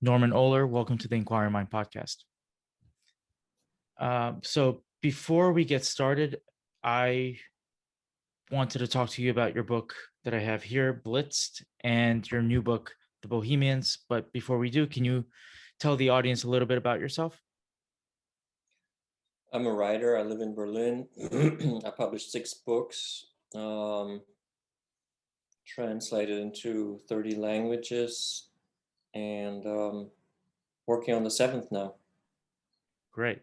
Norman Ohler. Welcome to the Inquiring Mind podcast. So before we get started, I wanted to talk to you about your book that I have here, Blitzed, and your new book, The Bohemians. But before we do, can you tell the audience a little bit about yourself? I'm a writer. I live in Berlin. I published 6 books, translated into 30 languages, and working on the 7th now. Great.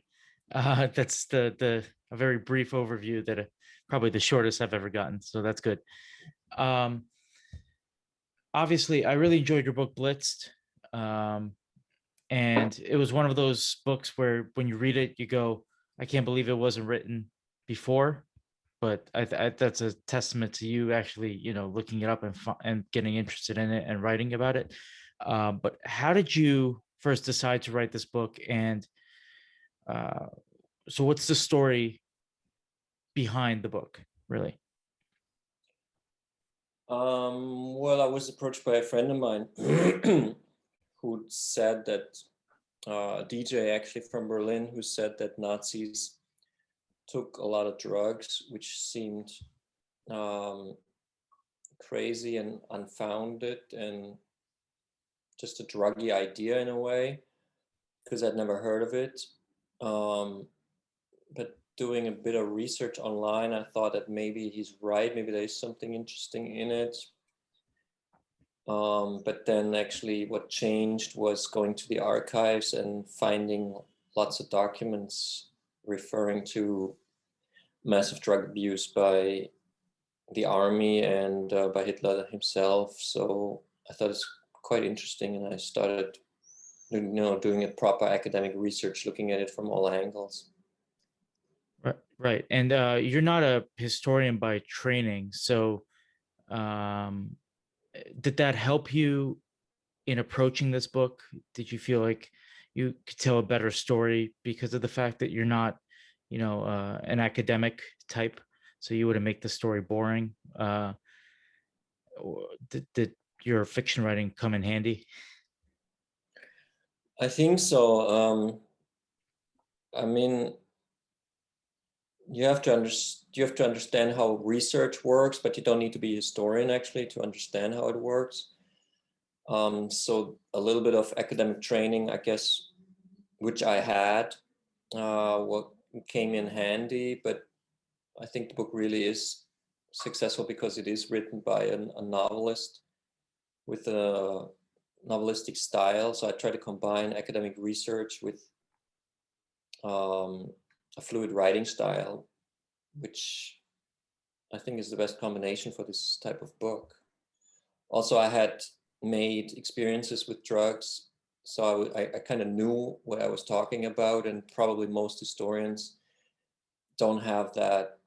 That's a very brief overview that probably the shortest I've ever gotten. So that's good. Um, Obviously, I really enjoyed your book, Blitzed. And it was one of those books where when you read it, you go, I can't believe it wasn't written before. But that's a testament to you actually, looking it up and getting interested in it and writing about it. But how did you first decide to write this book? And so what's the story behind the book, really? Well, I was approached by a friend of mine who said that, a DJ actually from Berlin, who said that Nazis took a lot of drugs, which seemed crazy and unfounded and just a druggy idea in a way, because I'd never heard of it. But doing a bit of research online, I thought that maybe he's right. Maybe there's something interesting in it. But then actually what changed was going to the archives and finding lots of documents referring to massive drug abuse by the army and by Hitler himself. So I thought it's quite interesting, and I started doing a proper academic research, looking at it from all angles. Right. And you're not a historian by training. So um, did that help you in approaching this book? Did you feel like you could tell a better story because of the fact that you're not, an academic type? So you wouldn't make the story boring. Did your fiction writing come in handy? I think so. I mean, you have to understand how research works, but you don't need to be a historian actually to understand how it works. So a little bit of academic training, I guess, which I had, what came in handy. But I think the book really is successful because it is written by a novelist with a novelistic style. So I try to combine academic research with a fluid writing style, which I think is the best combination for this type of book. Also, I had made experiences with drugs, so I kind of knew what I was talking about, and probably most historians don't have that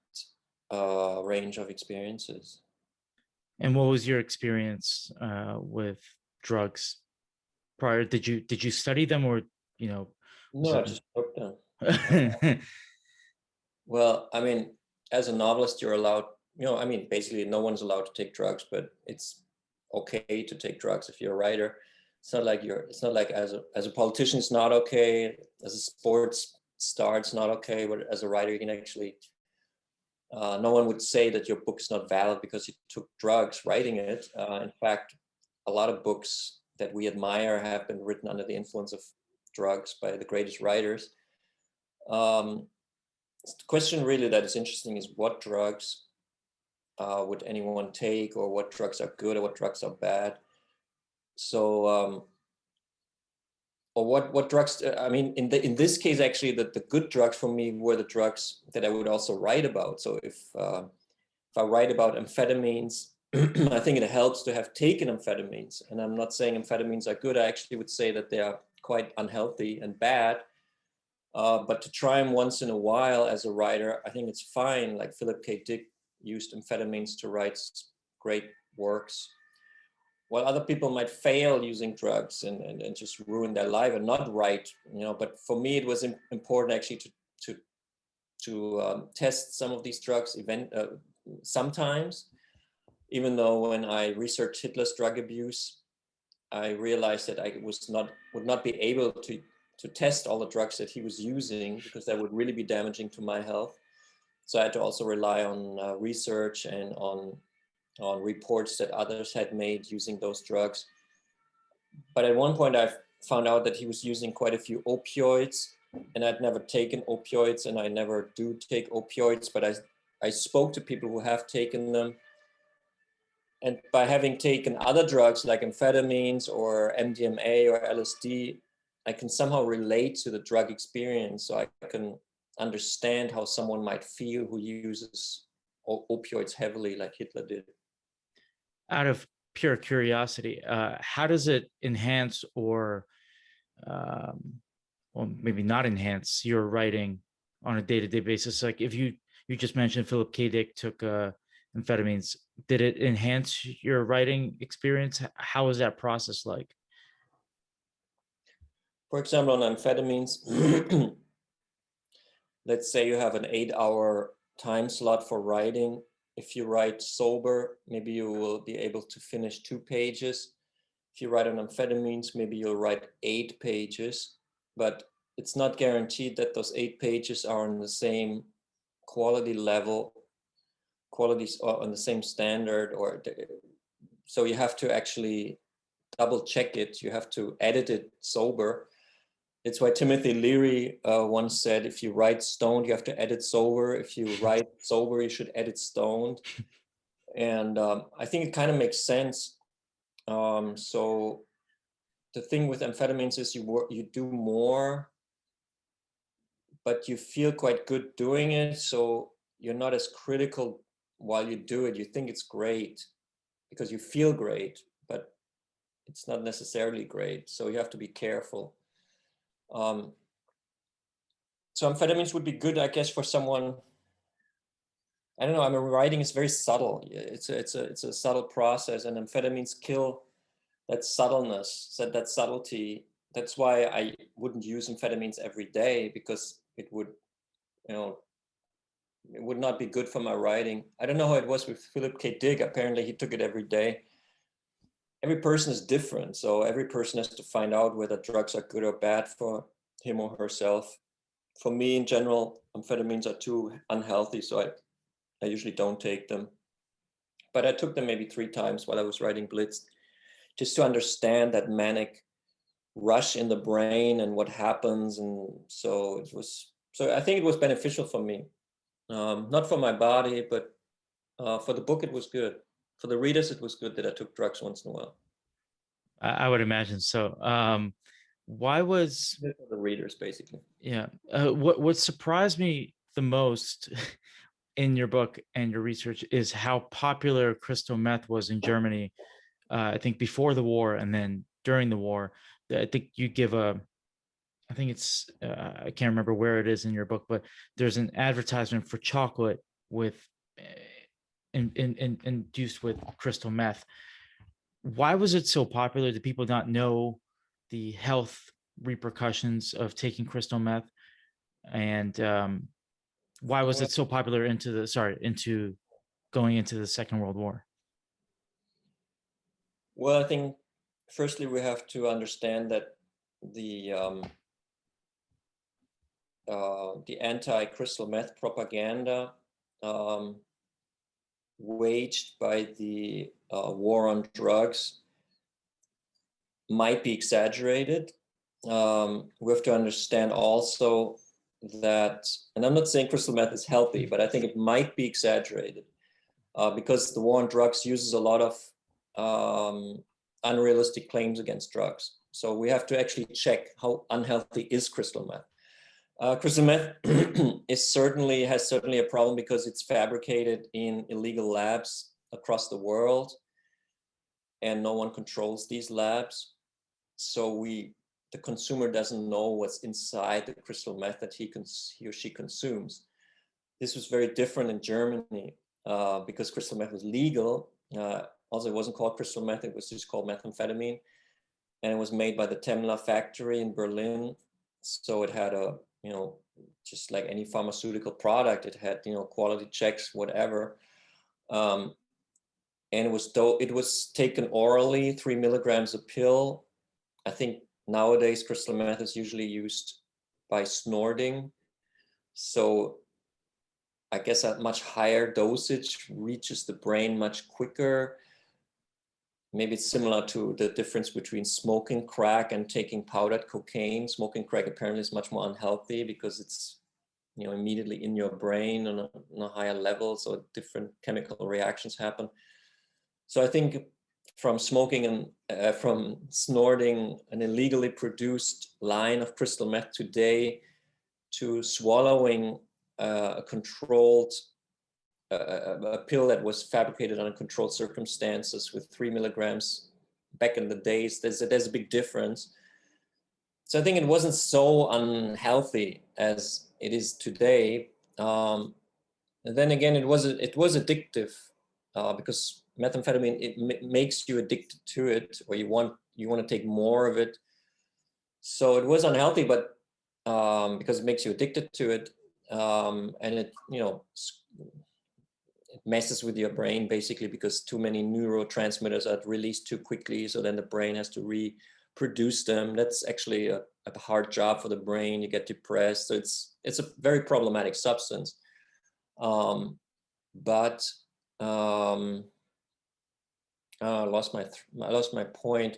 range of experiences. And what was your experience with drugs prior? Did you study them, or was No, I it? just took them. Well, I mean, as a novelist, you're allowed, basically no one's allowed to take drugs, but it's okay to take drugs if you're a writer. It's not like as a politician, it's not okay. As a sports star, it's not okay. But as a writer, you can actually, no one would say that your book's not valid because you took drugs writing it. In fact, a lot of books that we admire have been written under the influence of drugs by the greatest writers. The question really that is interesting is what drugs would anyone take, or what drugs are good or what drugs are bad. So, or what drugs? I mean, in this case, actually, the good drugs for me were the drugs that I would also write about. So if I write about amphetamines, I think it helps to have taken amphetamines. And I'm not saying amphetamines are good. I actually would say that they are quite unhealthy and bad. But to try them once in a while as a writer, I think it's fine. Like Philip K. Dick used amphetamines to write great works, while other people might fail using drugs and just ruin their life and not write. But for me, it was important actually to test some of these drugs sometimes, even though when I researched Hitler's drug abuse, I realized that I would not be able to test all the drugs that he was using, because that would really be damaging to my health. So I had to also rely on research and on reports that others had made using those drugs. But at one point I found out that he was using quite a few opioids, and I'd never taken opioids, and I never do take opioids, but I spoke to people who have taken them. And by having taken other drugs like amphetamines or MDMA or LSD, I can somehow relate to the drug experience. So I can understand how someone might feel who uses opioids heavily like Hitler did. Out of pure curiosity, how does it enhance um, or maybe not enhance your writing on a day-to-day basis? Like if you just mentioned Philip K. Dick took amphetamines, did it enhance your writing experience? How was that process like? For example, on amphetamines, let's say you have an 8-hour time slot for writing. If you write sober, maybe you will be able to finish 2 pages. If you write on amphetamines, maybe you'll write 8 pages, but it's not guaranteed that those 8 pages are on the same quality level, qualities on the same standard, or so you have to actually double check it. You have to edit it sober. It's why Timothy Leary once said, if you write stoned, you have to edit sober. If you write sober, you should edit stoned. And I think it kind of makes sense. So the thing with amphetamines is you do more, but you feel quite good doing it. So you're not as critical while you do it. You think it's great because you feel great, but it's not necessarily great. So you have to be careful. So amphetamines would be good, I guess, for someone. I don't know. I mean, writing is very subtle. It's a subtle process, and amphetamines kill that subtleness, that subtlety. That's why I wouldn't use amphetamines every day, because it would, it would not be good for my writing. I don't know how it was with Philip K. Dick. Apparently, he took it every day. Every person is different, so every person has to find out whether drugs are good or bad for him or herself. For me, in general, amphetamines are too unhealthy, so I usually don't take them. But I took them maybe 3 times while I was writing Blitz, just to understand that manic rush in the brain and what happens. And so I think it was beneficial for me. Not for my body, but for the book, it was good. For the readers, it was good that I took drugs once in a while. I would imagine so. Why was For the readers, basically. Yeah. What surprised me the most in your book and your research is how popular crystal meth was in Germany. I think before the war and then during the war. I think you give I think it's I can't remember where it is in your book, but there's an advertisement for chocolate with induced with crystal meth. Why was it so popular? Did people not know the health repercussions of taking crystal meth? And why was Well, it so popular into going into the Second World War? well, I think firstly we have to understand that the anti-crystal meth propaganda waged by the war on drugs might be exaggerated. We have to understand also that, and I'm not saying crystal meth is healthy, but I think it might be exaggerated because the war on drugs uses a lot of unrealistic claims against drugs. So we have to actually check how unhealthy is crystal meth. Crystal meth has certainly a problem because it's fabricated in illegal labs across the world, and no one controls these labs. So the consumer doesn't know what's inside the crystal meth that he or she consumes. This was very different in Germany because crystal meth was legal. Also, it wasn't called crystal meth; it was just called methamphetamine, and it was made by the Temmler factory in Berlin. So it had just like any pharmaceutical product, it had quality checks, whatever. and it was taken orally, 3 milligrams a pill. I think nowadays crystal meth is usually used by snorting. So I guess a much higher dosage reaches the brain much quicker. Maybe it's similar to the difference between smoking crack and taking powdered cocaine. Smoking crack apparently is much more unhealthy because it's, you know, immediately in your brain on a higher level, so different chemical reactions happen. So I think from smoking and from snorting an illegally produced line of crystal meth today to swallowing a controlled a pill that was fabricated under controlled circumstances with 3 milligrams back in the days, there's a big difference. So I think it wasn't so unhealthy as it is today. And then again, it was addictive because methamphetamine, it makes you addicted to it, or you want to take more of it. So it was unhealthy, but because it makes you addicted to it, and it, you know, it messes with your brain basically because too many neurotransmitters are released too quickly. So then the brain has to reproduce them. That's actually a hard job for the brain. You get depressed. So it's a very problematic substance. But I lost my point.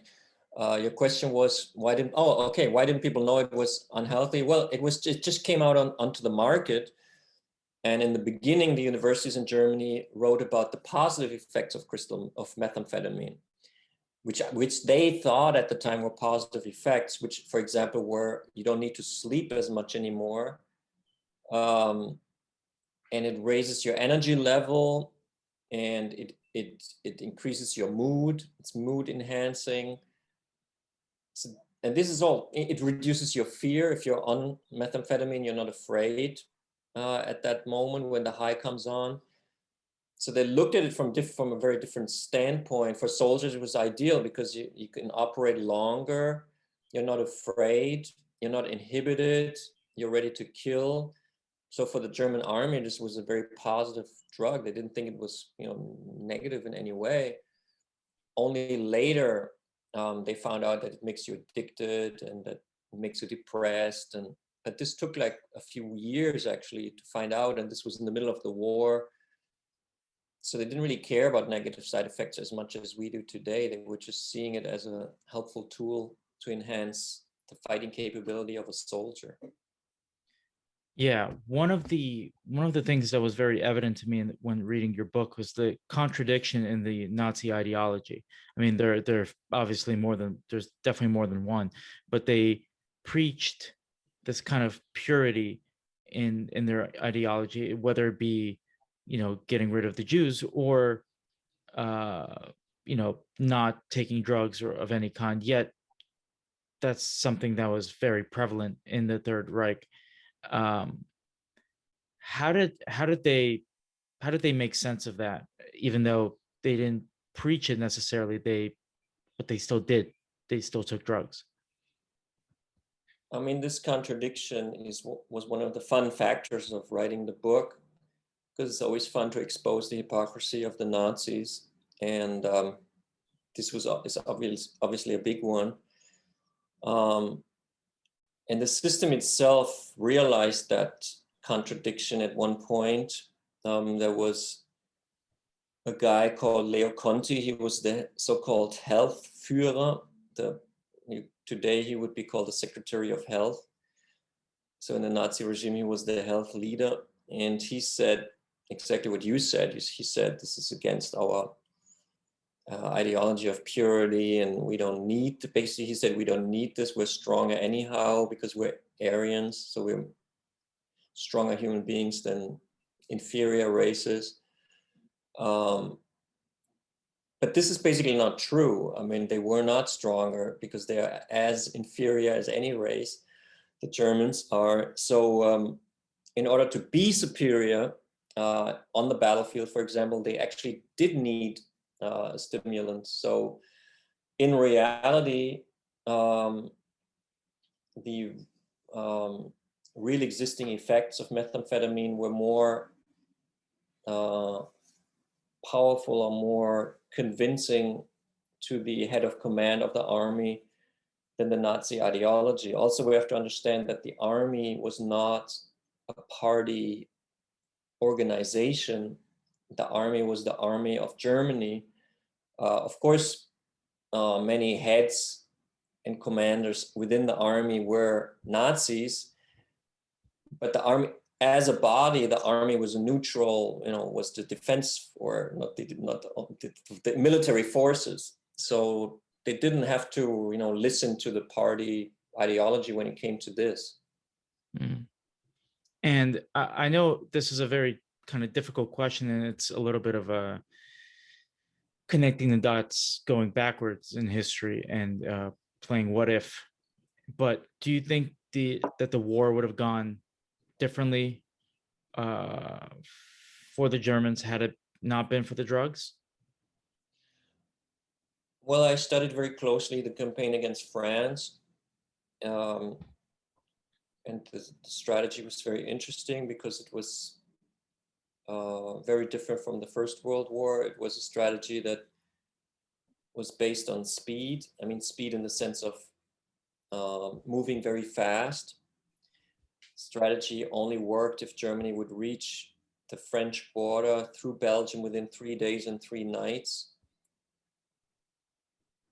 Your question was why didn't people know it was unhealthy? Well, it just came out onto the market. And in the beginning, the universities in Germany wrote about the positive effects of methamphetamine, which they thought at the time were positive effects, which, for example, were you don't need to sleep as much anymore. And it raises your energy level, and it increases your mood. It's mood enhancing. So, and this is all, it reduces your fear. If you're on methamphetamine, you're not afraid at that moment when the high comes on. So they looked at it from a very different standpoint. For soldiers, it was ideal because you can operate longer. You're not afraid. You're not inhibited. You're ready to kill. So for the German army, this was a very positive drug. They didn't think it was, you know, negative in any way. Only later they found out that it makes you addicted and that it makes you depressed. But this took like a few years actually to find out, and this was in the middle of the war. So they didn't really care about negative side effects as much as we do today. They were just seeing it as a helpful tool to enhance the fighting capability of a soldier. Yeah, one of the things that was very evident to me when reading your book was the contradiction in the Nazi ideology. I mean, there obviously there's definitely more than one, but they preached this kind of purity in their ideology, whether it be, you know, getting rid of the Jews or you know, not taking drugs or of any kind. Yet that's something that was very prevalent in the Third Reich. Um, how did they make sense of that, even though they didn't preach it necessarily? But they still did. They still took drugs. I mean, this contradiction was one of the fun factors of writing the book, because it's always fun to expose the hypocrisy of the Nazis, and this is obviously a big one. And the system itself realized that contradiction at one point. There was a guy called Leo Conti. He was the so-called health Führer. Today he would be called the Secretary of Health. So in the Nazi regime, he was the health leader. And he said exactly what you said. He said, this is against our ideology of purity, and we don't need to, basically he said, we don't need this, we're stronger anyhow because we're Aryans, so we're stronger human beings than inferior races. But this is basically not true. I mean, they were not stronger because they are as inferior as any race. The Germans are. So in order to be superior on the battlefield, for example, they actually did need a stimulant. So in reality, the real existing effects of methamphetamine were more powerful or more convincing to the head of command of the army than the Nazi ideology. Also, we have to understand that the army was not a party organization. The army was the army of Germany. Of course, many heads and commanders within the army were Nazis, but the army, as a body, the army was a neutral, was the defense, or not the military forces. So they didn't have to, listen to the party ideology when it came to this. Mm. And I know this is a very kind of difficult question, and it's a little bit of a connecting the dots going backwards in history and playing what if. But do you think that the war would have gone differently for the Germans had it not been for the drugs? Well, I studied very closely the campaign against France. And the strategy was very interesting because it was very different from the First World War. It was a strategy that was based on speed. I mean, speed in the sense of moving very fast. Strategy only worked if Germany would reach the French border through Belgium within 3 days and 3 nights.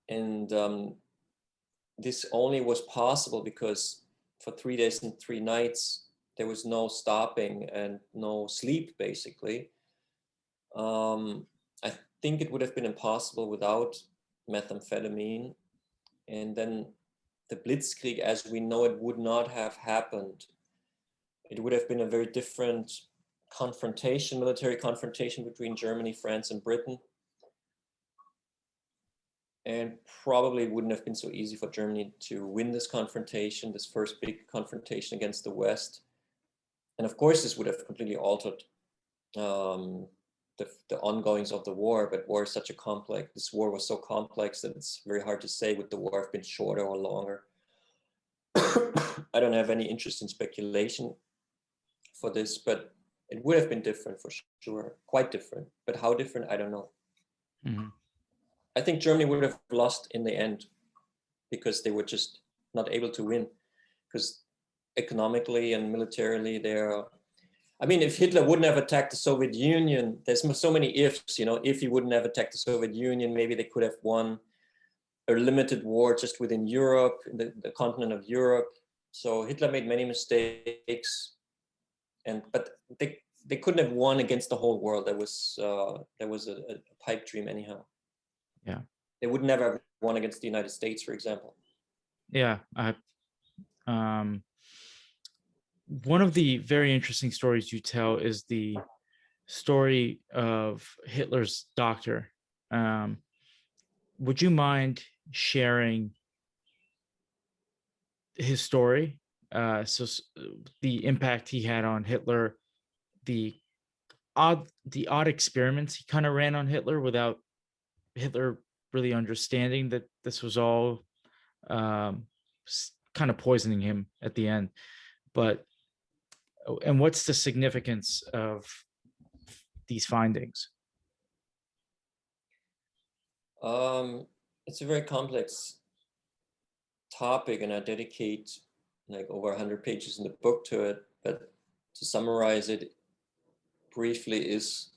And this only was possible because for 3 days and 3 nights, there was no stopping and no sleep, basically. I think it would have been impossible without methamphetamine. And then the Blitzkrieg, as we know it, would not have happened. It would have been a very different confrontation, military confrontation between Germany, France, and Britain. And probably it wouldn't have been so easy for Germany to win this confrontation, this first big confrontation against the West. And of course, this would have completely altered the ongoings of the war, but war is such a complex, this war was so complex that it's very hard to say would the war have been shorter or longer. I don't have any interest in speculation for this, but it would have been different for sure, quite different. But how different, I don't know. Mm-hmm. I think Germany would have lost in the end because they were just not able to win, because economically and militarily if Hitler wouldn't have attacked the Soviet Union, there's so many ifs, if he wouldn't have attacked the Soviet Union, maybe they could have won a limited war just within Europe, the continent of Europe. So Hitler made many mistakes, but they couldn't have won against the whole world. That was a pipe dream anyhow. Yeah. They would never have won against the United States, for example. Yeah. One of the very interesting stories you tell is the story of Hitler's doctor. Would you mind sharing his story? So the impact he had on Hitler, the odd experiments he kind of ran on Hitler without Hitler really understanding that this was all kind of poisoning him at the end. And what's the significance of these findings? It's a very complex topic, and I dedicate like over 100 pages in the book to it. But to summarize it briefly is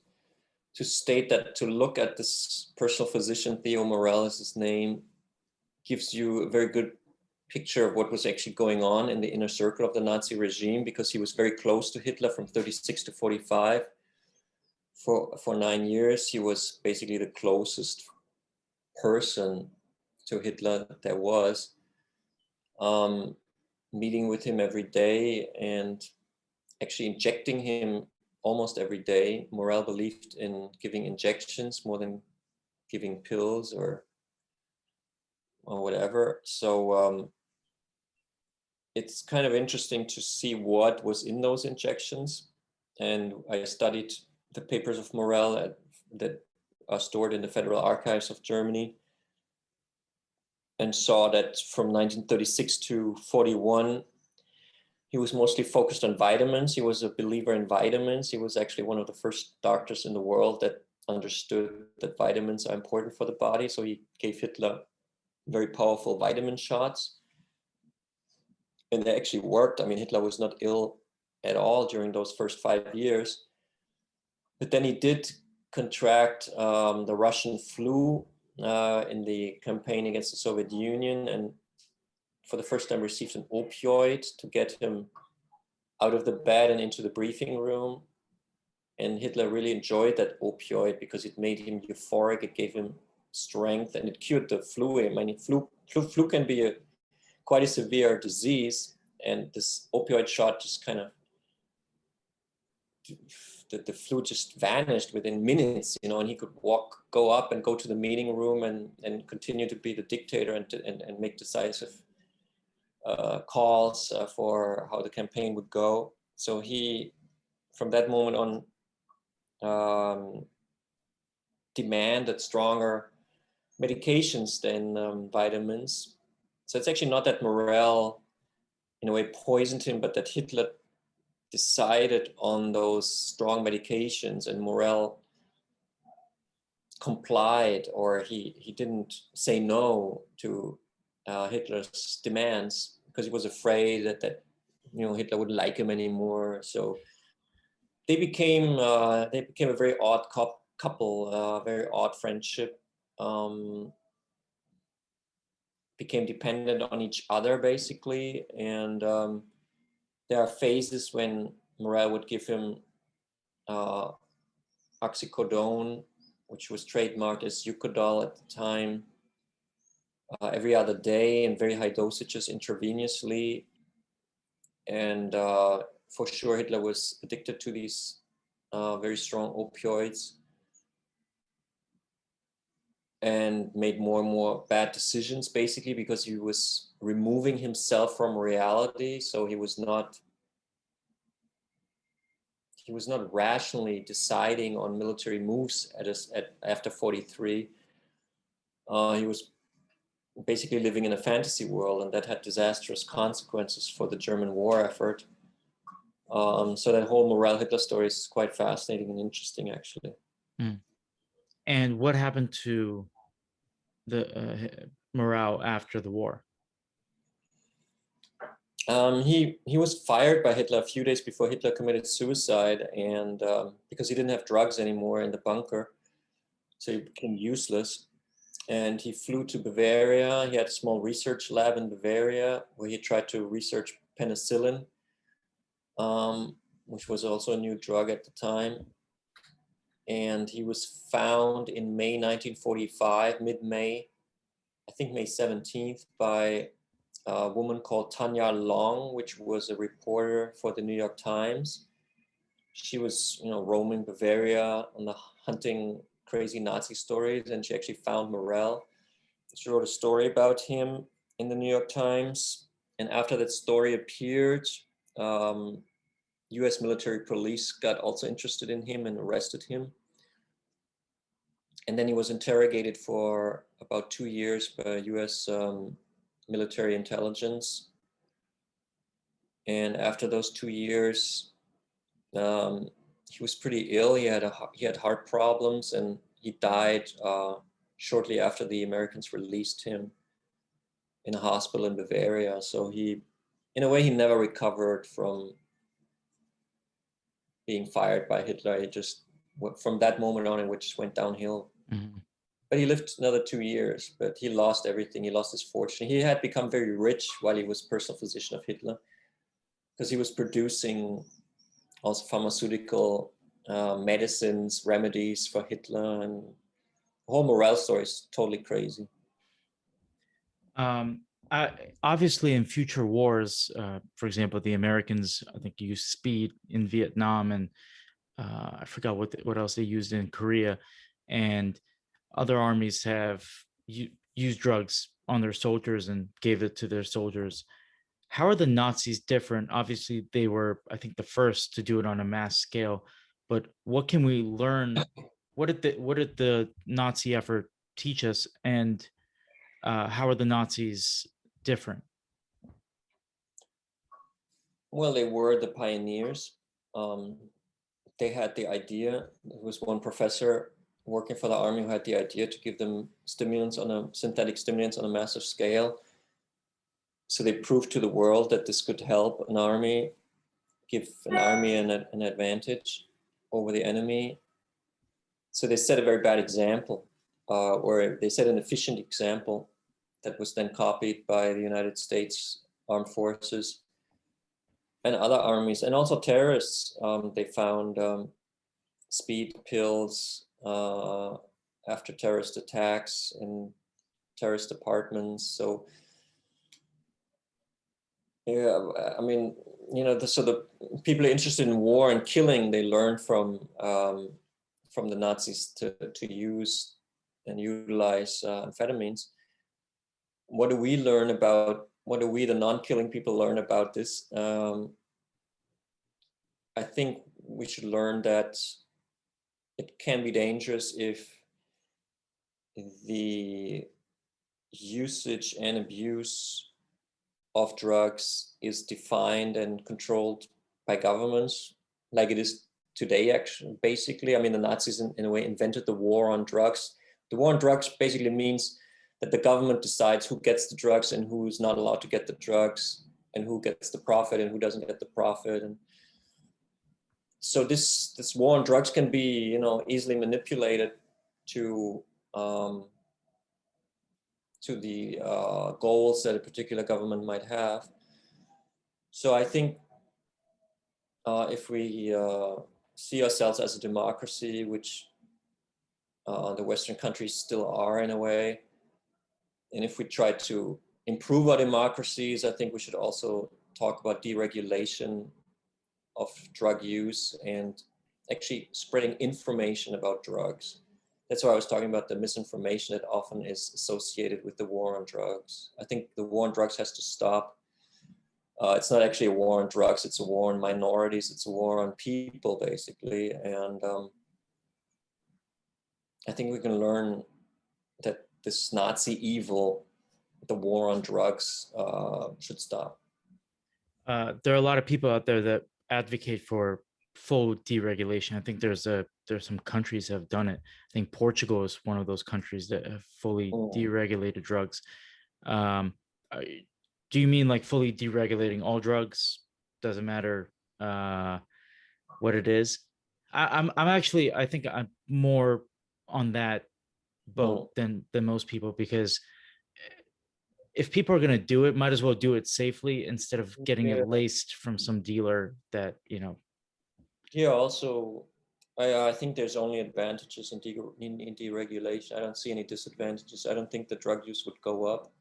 to state that to look at this personal physician, Theodor Morell is his name, gives you a very good picture of what was actually going on in the inner circle of the Nazi regime, because he was very close to Hitler from 36 to 45. For 9 years, he was basically the closest person to Hitler there was, meeting with him every day and actually injecting him almost every day. Morell believed in giving injections more than giving pills or whatever. So it's kind of interesting to see what was in those injections. And I studied the papers of Morell that are stored in the Federal Archives of Germany, and saw that from 1936 to 41, he was mostly focused on vitamins. He was a believer in vitamins. He was actually one of the first doctors in the world that understood that vitamins are important for the body. So he gave Hitler very powerful vitamin shots. And they actually worked. I mean, Hitler was not ill at all during those first 5 years. But then he did contract the Russian flu in the campaign against the Soviet Union, and for the first time received an opioid to get him out of the bed and into the briefing room. And Hitler really enjoyed that opioid because it made him euphoric. It gave him strength, and it cured the flu. I mean, flu can be quite a severe disease, and this opioid shot just kind of, the flu just vanished within minutes, and he could go up and go to the meeting room and continue to be the dictator and make decisive calls for how the campaign would go. So he, from that moment on, demanded stronger medications than vitamins. So it's actually not that Morell, in a way, poisoned him, but that Hitler decided on those strong medications, and Morell complied, or he didn't say no to Hitler's demands because he was afraid that Hitler wouldn't like him anymore. So they became a very odd couple, very odd friendship. Became dependent on each other basically, and there are phases when Morell would give him oxycodone, which was trademarked as Eucodol at the time, every other day in very high dosages intravenously. And for sure, Hitler was addicted to these very strong opioids and made more and more bad decisions, basically because he was removing himself from reality. So he was not rationally deciding on military moves after 43. He was basically living in a fantasy world, and that had disastrous consequences for the German war effort. So that whole Morell Hitler story is quite fascinating and interesting, actually. Mm. And what happened to the Morell after the war? He was fired by Hitler a few days before Hitler committed suicide, and because he didn't have drugs anymore in the bunker, so he became useless. And he flew to Bavaria. He had a small research lab in Bavaria where he tried to research penicillin, which was also a new drug at the time. And he was found in May 1945, mid-May, I think May 17th, by a woman called Tanya Long, which was a reporter for the New York Times. She was, roaming Bavaria on the hunting crazy Nazi stories, and she actually found Morell. She wrote a story about him in the New York Times, and after that story appeared, US military police got also interested in him and arrested him. And then he was interrogated for about 2 years by US military intelligence. And after those 2 years, he was pretty ill. He had heart problems, and he died shortly after the Americans released him in a hospital in Bavaria. So he, in a way, he never recovered from being fired by Hitler. He just, from that moment on, it just went downhill. Mm-hmm. But he lived another 2 years, but he lost everything. He lost his fortune. He had become very rich while he was personal physician of Hitler, because he was producing also pharmaceutical medicines, remedies for Hitler, and the whole Morell story is totally crazy. Obviously, in future wars, for example, the Americans, I think, used speed in Vietnam, and I forgot what else they used in Korea, and other armies have used drugs on their soldiers and gave it to their soldiers. How are the Nazis different? Obviously, they were, I think, the first to do it on a mass scale. But what can we learn? What did the Nazi effort teach us, and how are the Nazis different? Well, they were the pioneers. They had the idea. There was one professor working for the army who had the idea to give them synthetic stimulants on a massive scale. So they proved to the world that this could help an army, give an army an advantage over the enemy. So they set a very bad example, or they set an efficient example that was then copied by the United States Armed Forces and other armies, and also terrorists. They found speed pills after terrorist attacks in terrorist apartments. So yeah, I mean, so the people interested in war and killing, they learned from the Nazis to use and utilize amphetamines. What do we learn about? What do we, the non-killing people, learn about this? I think we should learn that it can be dangerous if the usage and abuse of drugs is defined and controlled by governments, like it is today, actually. Basically, I mean, the Nazis in a way invented the war on drugs. The war on drugs basically means that the government decides who gets the drugs and who is not allowed to get the drugs, and who gets the profit and who doesn't get the profit. And so this war on drugs can be, easily manipulated to the goals that a particular government might have. So I think if we see ourselves as a democracy, which the Western countries still are in a way, and if we try to improve our democracies, I think we should also talk about deregulation of drug use and actually spreading information about drugs. That's why I was talking about the misinformation that often is associated with the war on drugs. I think the war on drugs has to stop. It's not actually a war on drugs, it's a war on minorities, it's a war on people, basically. And I think we can learn that this Nazi evil, the war on drugs, should stop. There are a lot of people out there that advocate for full deregulation. I think there's some countries that have done it. I think Portugal is one of those countries that have fully deregulated drugs. Do you mean like fully deregulating all drugs? Doesn't matter what it is. I'm actually, I think I'm more on that boat than most people, because if people are going to do it, might as well do it safely instead of getting it laced from some dealer that, Yeah, also, I think there's only advantages in deregulation. I don't see any disadvantages. I don't think the drug use would go up.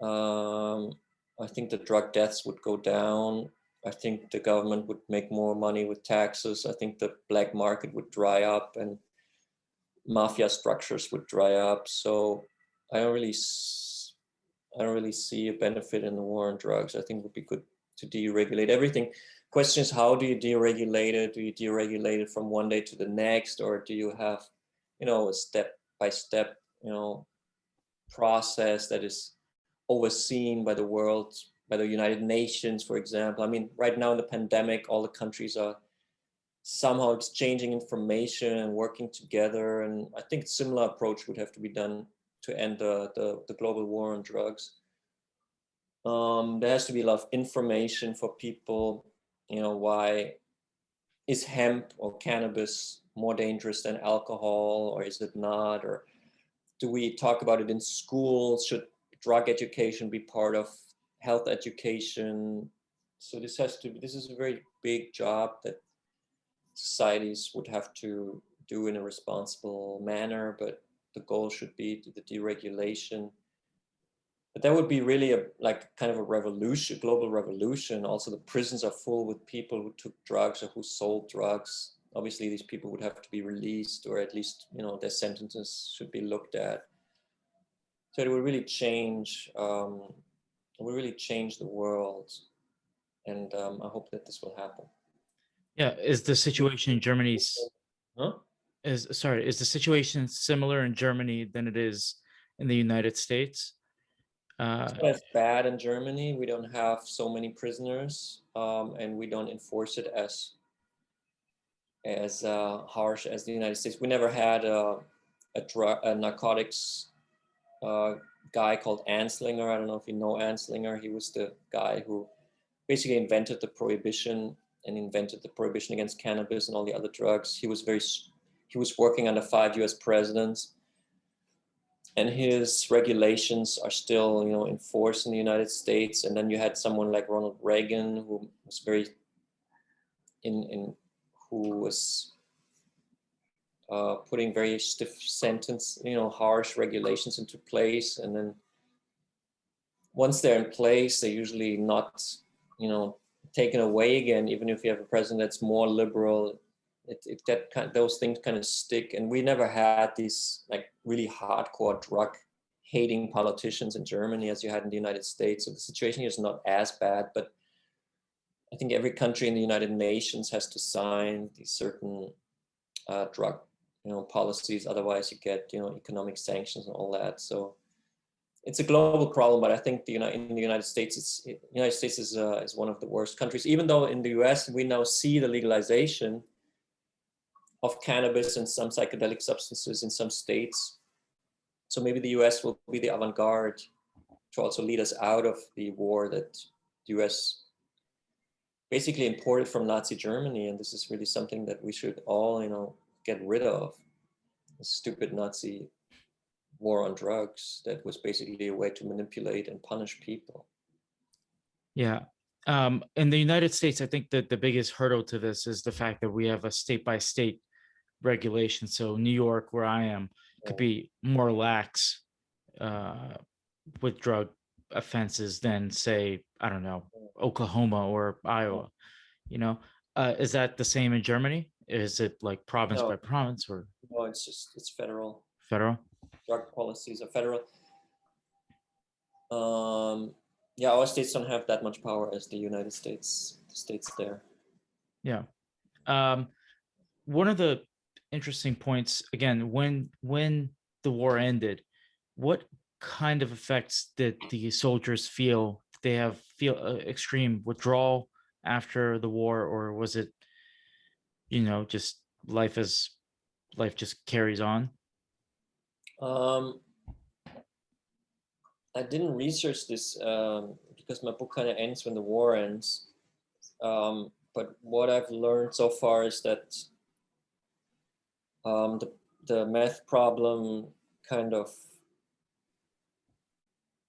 I think the drug deaths would go down. I think the government would make more money with taxes. I think the black market would dry up and mafia structures would dry up. So I don't really see a benefit in the war on drugs. I think it would be good to deregulate everything. Question is, how do you deregulate it? Do you deregulate it from one day to the next, or do you have, a step-by-step, process that is overseen by the world, by the United Nations, for example? I mean, right now in the pandemic, all the countries are somehow exchanging information and working together. And I think a similar approach would have to be done to end the global war on drugs. There has to be a lot of information for people, why is hemp or cannabis more dangerous than alcohol, or is it not? Or do we talk about it in schools? Should drug education be part of health education? So this is a very big job that societies would have to do in a responsible manner, but the goal should be the deregulation. But that would be really kind of a revolution, global revolution. Also, the prisons are full with people who took drugs or who sold drugs. Obviously, these people would have to be released, or at least, their sentences should be looked at. So it would really change. It would really change the world, and I hope that this will happen. Yeah, is the situation in Germany's Huh? is the situation similar in Germany than it is in the United States? It's not as bad in Germany. We don't have so many prisoners, and we don't enforce it as harsh as the United States. We never had a narcotics guy called Anslinger. I don't know if you know Anslinger. He was the guy who basically invented the prohibition and invented the prohibition against cannabis and all the other drugs. He was working under 5 U.S. presidents, and his regulations are still, in force in the United States. And then you had someone like Ronald Reagan, who was very who was putting very stiff sentence, harsh regulations into place. And then once they're in place, they're usually not, taken away again. Even if you have a president that's more liberal, those things kind of stick. And we never had these like really hardcore drug hating politicians in Germany as you had in the United States. So the situation here is not as bad, but I think every country in the United Nations has to sign these certain drug, policies. Otherwise, you get, economic sanctions and all that. So it's a global problem. But I think in the United States, United States is one of the worst countries. Even though in the U.S. we now see the legalization of cannabis and some psychedelic substances in some states. So maybe the U.S. will be the avant-garde to also lead us out of the war that the U.S. basically imported from Nazi Germany. And this is really something that we should all, get rid of. The stupid Nazi war on drugs that was basically a way to manipulate and punish people. Yeah. In the United States, I think that the biggest hurdle to this is the fact that we have a state-by-state regulation. So New York, where I am, could be more lax with drug offenses than, say, I don't know, Oklahoma or Iowa. Is that the same in Germany? Is it like province by province, or no? It's federal. Federal drug policies are federal. Yeah, our states don't have that much power as the United States. The states there. Yeah. One of the interesting points, again, when the war ended, what kind of effects did the soldiers feel? Did they feel extreme withdrawal after the war, or was it, just life just carries on? I didn't research this because my book kind of ends when the war ends. But what I've learned so far is that the meth problem kind of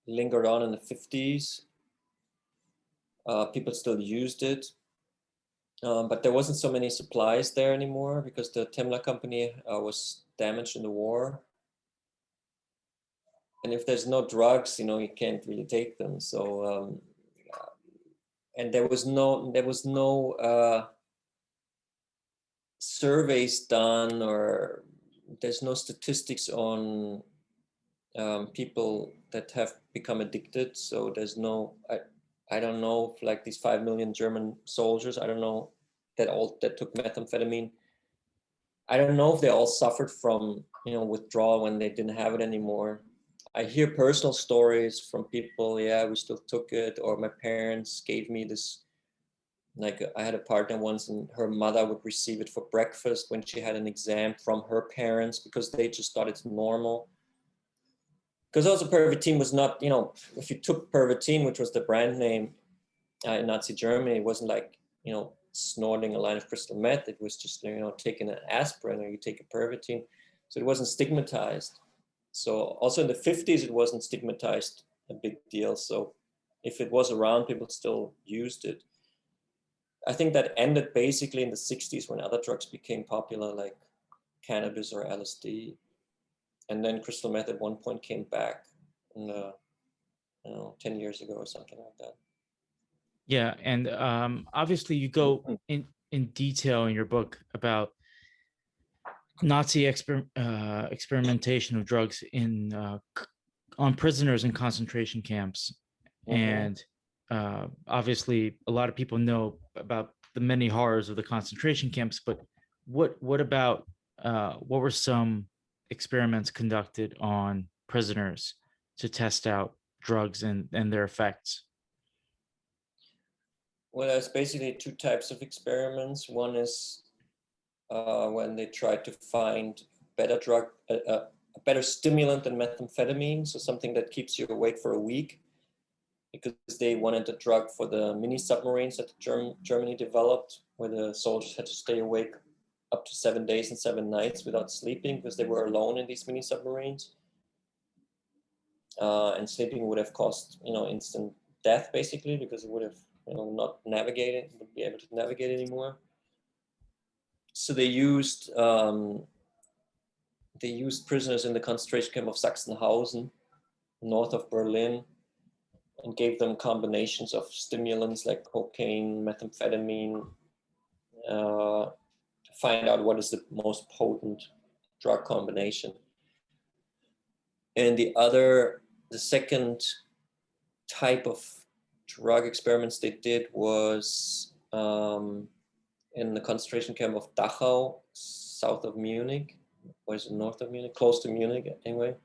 lingered on in the 50s. People still used it, but there wasn't so many supplies there anymore because the Temla company was damaged in the war. And if there's no drugs, you can't really take them. So, and there was no surveys done, or there's no statistics on people that have become addicted. So there's no, I don't know, like these 5 million German soldiers, I don't know that took methamphetamine. I don't know if they all suffered from, withdrawal when they didn't have it anymore. I hear personal stories from people, yeah, we still took it, or my parents gave me this, like I had a partner once and her mother would receive it for breakfast when she had an exam from her parents because they just thought it's normal. Because also Pervitin was not, if you took Pervitin, which was the brand name in Nazi Germany, it wasn't like, snorting a line of crystal meth. It was just, taking an aspirin or you take a Pervitin. So it wasn't stigmatized. So also in the 50s, it wasn't stigmatized a big deal. So if it was around, people still used it. I think that ended basically in the 60s when other drugs became popular, like cannabis or LSD. And then crystal meth at one point came back, 10 years ago or something like that. Yeah, and obviously you go in detail in your book about Nazi experimentation of drugs on prisoners in concentration camps. And obviously a lot of people know about the many horrors of the concentration camps, but what about what were some experiments conducted on prisoners to test out drugs and their effects? Well, there's basically two types of experiments. One is when they tried to find better drug, a better stimulant than methamphetamine, so something that keeps you awake for a week, because they wanted a drug for the mini submarines that Germany developed, where the soldiers had to stay awake up to 7 days and 7 nights without sleeping because they were alone in these mini submarines. And sleeping would have caused, instant death basically, because it would have, not navigated, wouldn't be able to navigate anymore. So they used prisoners in the concentration camp of Sachsenhausen, north of Berlin, and gave them combinations of stimulants like cocaine, methamphetamine, to find out what is the most potent drug combination. And the second type of drug experiments they did was in the concentration camp of Dachau, south of Munich, or is it north of Munich? Close to Munich, anyway.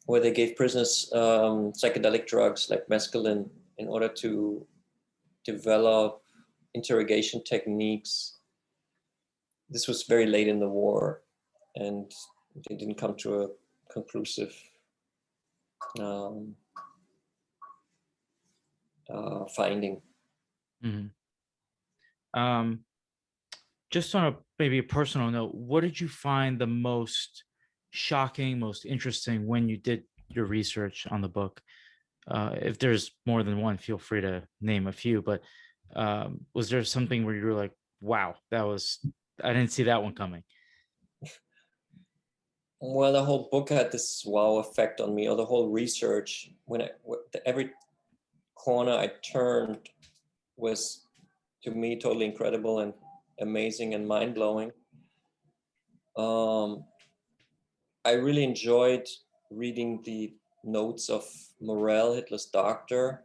Where they gave prisoners psychedelic drugs like mescaline in order to develop interrogation techniques. This was very late in the war, and they didn't come to a conclusive finding. Mm-hmm. Just on maybe a personal note, what did you find the most shocking, most interesting when you did your research on the book? If there's more than one, feel free to name a few, but was there something where you were like, wow, I didn't see that one coming? Well, the whole book had this wow effect on me, or the whole research. Every corner I turned was, to me, totally incredible and amazing and mind-blowing. I really enjoyed reading the notes of Morell, Hitler's doctor,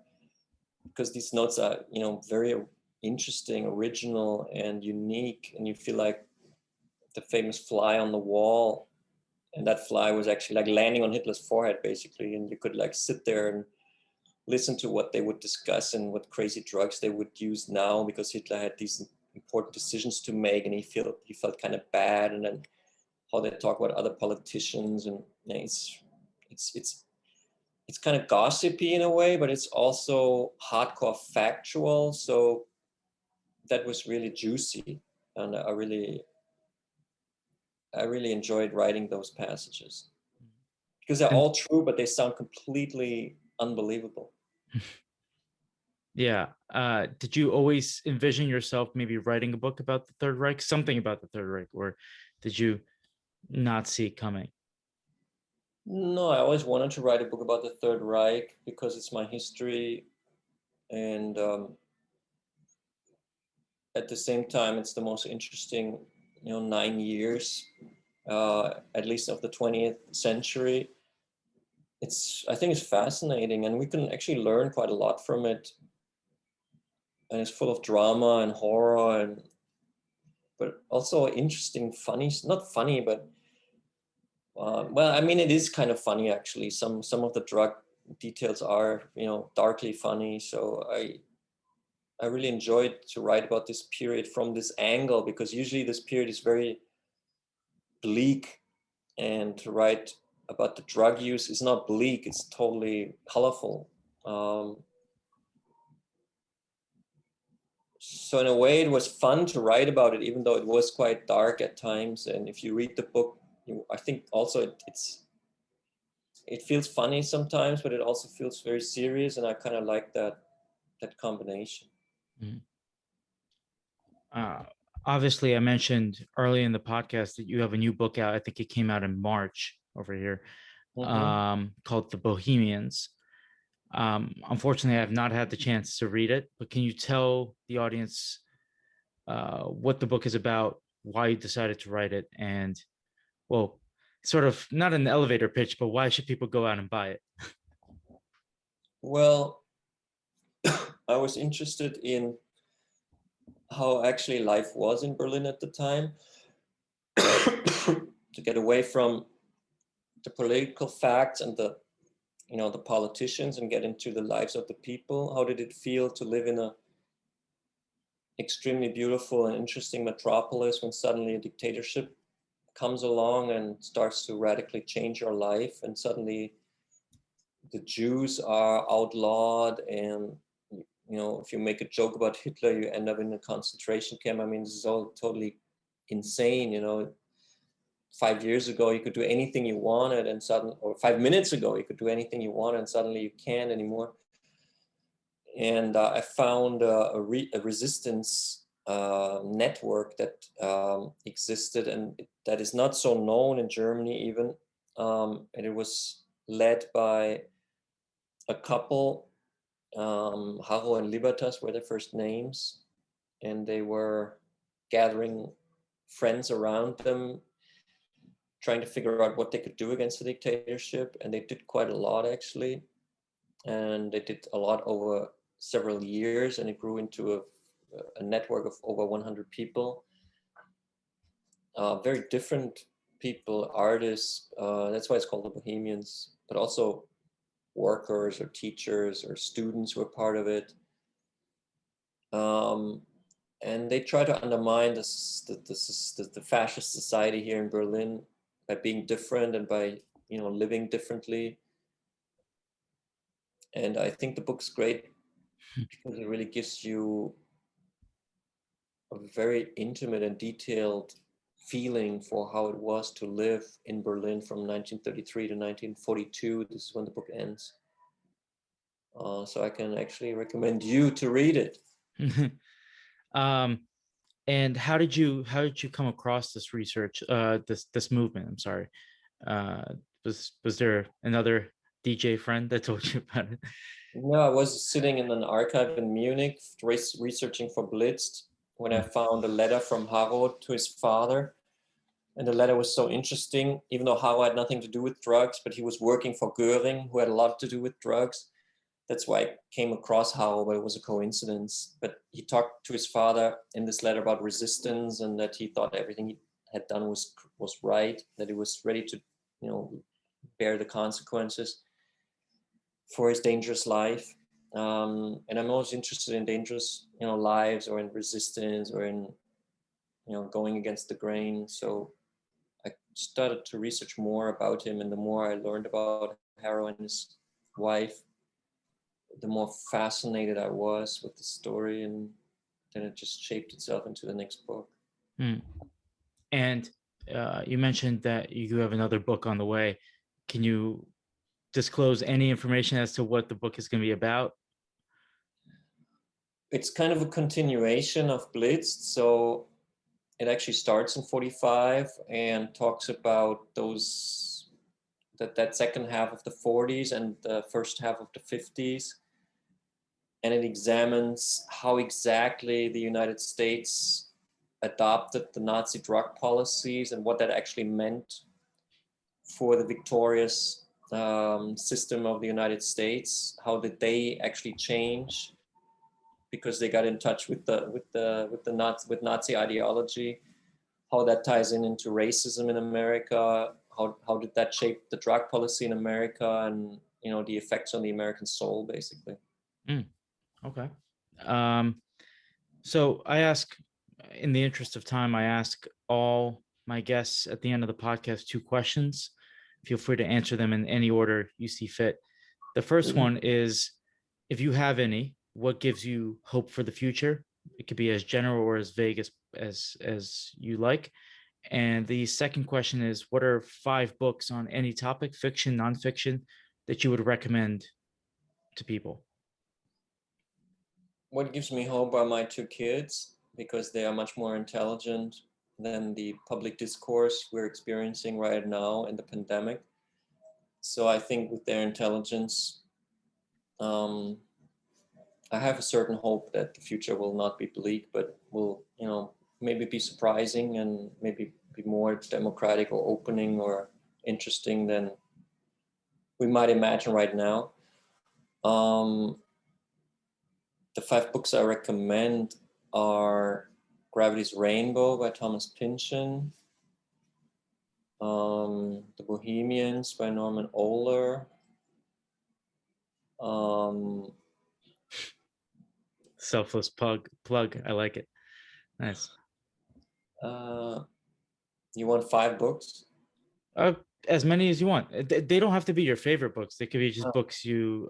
because these notes are, very interesting, original, and unique, and you feel like the famous fly on the wall, and that fly was actually like landing on Hitler's forehead, basically, and you could like sit there and listen to what they would discuss and what crazy drugs they would use now, because Hitler had these important decisions to make, and he felt kind of bad, and then how they talk about other politicians, and it's kind of gossipy in a way, but it's also hardcore factual. So that was really juicy, and I really enjoyed writing those passages because they're all true, but they sound completely unbelievable. Yeah. Did you always envision yourself maybe writing a book about the Third Reich, something about the Third Reich, or did you not see it coming? No, I always wanted to write a book about the Third Reich because it's my history, and at the same time, it's the most interesting, 9 years, at least of the 20th century. I think it's fascinating, and we can actually learn quite a lot from it. And it's full of drama and horror, but also interesting, funny, not funny, but well, I mean, it is kind of funny actually. Some of the drug details are, darkly funny. So I really enjoyed to write about this period from this angle, because usually this period is very bleak, and to write about the drug use is not bleak, it's totally colorful. So in a way, it was fun to write about it, even though it was quite dark at times. And if you read the book, I think also it feels funny sometimes, but it also feels very serious, and I kind of like that combination. Mm-hmm. Obviously, I mentioned early in the podcast that you have a new book out. I think it came out in March over here, called The Bohemians. Unfortunately, I have not had the chance to read it, but can you tell the audience what the book is about, why you decided to write it, and, well, sort of not an elevator pitch, but why should people go out and buy it? Well, I was interested in how actually life was in Berlin at the time, to get away from the political facts and the politicians, and get into the lives of the people. How did it feel to live in a extremely beautiful and interesting metropolis when suddenly a dictatorship comes along and starts to radically change your life, and suddenly the Jews are outlawed, and if you make a joke about Hitler, you end up in a concentration camp. I mean, this is all totally insane. 5 years ago you could do anything you wanted, and suddenly, or 5 minutes ago you could do anything you wanted, and suddenly you can't anymore. And I found a resistance network that existed, and that is not so known in Germany even. And it was led by a couple. Haro and Libertas were their first names, and they were gathering friends around them, trying to figure out what they could do against the dictatorship. And they did quite a lot, actually. And they did a lot over several years, and it grew into a network of over 100 people. Very different people, artists. That's why it's called the Bohemians, but also workers or teachers or students who were part of it. And they try to undermine the fascist society here in Berlin by being different and by living differently. And I think the book's great because it really gives you a very intimate and detailed feeling for how it was to live in Berlin from 1933 to 1942. This is when the book ends. So I can actually recommend you to read it. um, and how did you come across this research, this movement? I'm sorry. Uh, was there another DJ friend that told you about it? No, I was sitting in an archive in Munich researching for Blitz when I found a letter from Haro to his father. And the letter was so interesting, even though Haro had nothing to do with drugs, but he was working for Goering, who had a lot to do with drugs. That's why I came across Haro, but it was a coincidence. But he talked to his father in this letter about resistance, and that he thought everything he had done was right, that he was ready to, bear the consequences for his dangerous life. And I'm always interested in dangerous, lives, or in resistance, or in, going against the grain. So I started to research more about him, and the more I learned about Haro and his wife, the more fascinated I was with the story, and then it just shaped itself into the next book. Hmm. And you mentioned that you have another book on the way. Can you disclose any information as to what the book is going to be about? It's kind of a continuation of Blitz, so it actually starts in 45 and talks about that second half of the 40s and the first half of the 50s. And it examines how exactly the United States adopted the Nazi drug policies and what that actually meant for the victorious system of the United States. How did they actually change because they got in touch with Nazi ideology? How that ties into racism in America? How did that shape the drug policy in America, and the effects on the American soul, basically. Okay. Um, so I ask, in the interest of time, I ask all my guests at the end of the podcast 2 questions. Feel free to answer them in any order you see fit. The first one is, if you have any, what gives you hope for the future? It could be as general or as vague as you like. And the second question is, what are 5 books on any topic, fiction, nonfiction, that you would recommend to people? What gives me hope are my 2 kids, because they are much more intelligent than the public discourse we're experiencing right now in the pandemic. So I think with their intelligence, I have a certain hope that the future will not be bleak, but will, maybe be surprising, and maybe be more democratic or opening or interesting than we might imagine right now. The 5 books I recommend are Gravity's Rainbow by Thomas Pynchon, The Bohemians by Norman Ohler, Selfless plug. I like it. Nice. You want 5 books? Uh, as many as you want. They don't have to be your favorite books. They could be just Oh, books you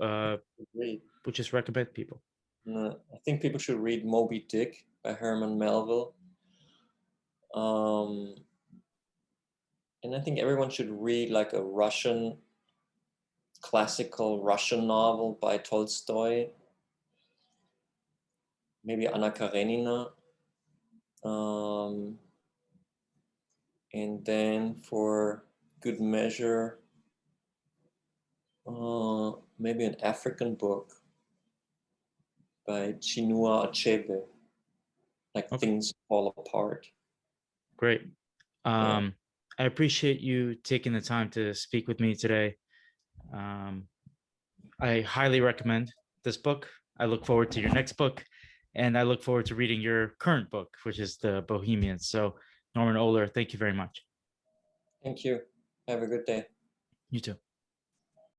read. would just recommend people. No, I think people should read Moby Dick by Herman Melville. And I think everyone should read like a classical Russian novel by Tolstoy. Maybe Anna Karenina. And then for good measure, maybe an African book by Chinua Achebe, like Okay, Things Fall Apart. great. Yeah. I appreciate you taking the time to speak with me today. Um, I highly recommend this book. I look forward to your next book, and I look forward to reading your current book, which is The Bohemians. So, Norman Ohler, thank you very much. Thank you. Have a good day. You too.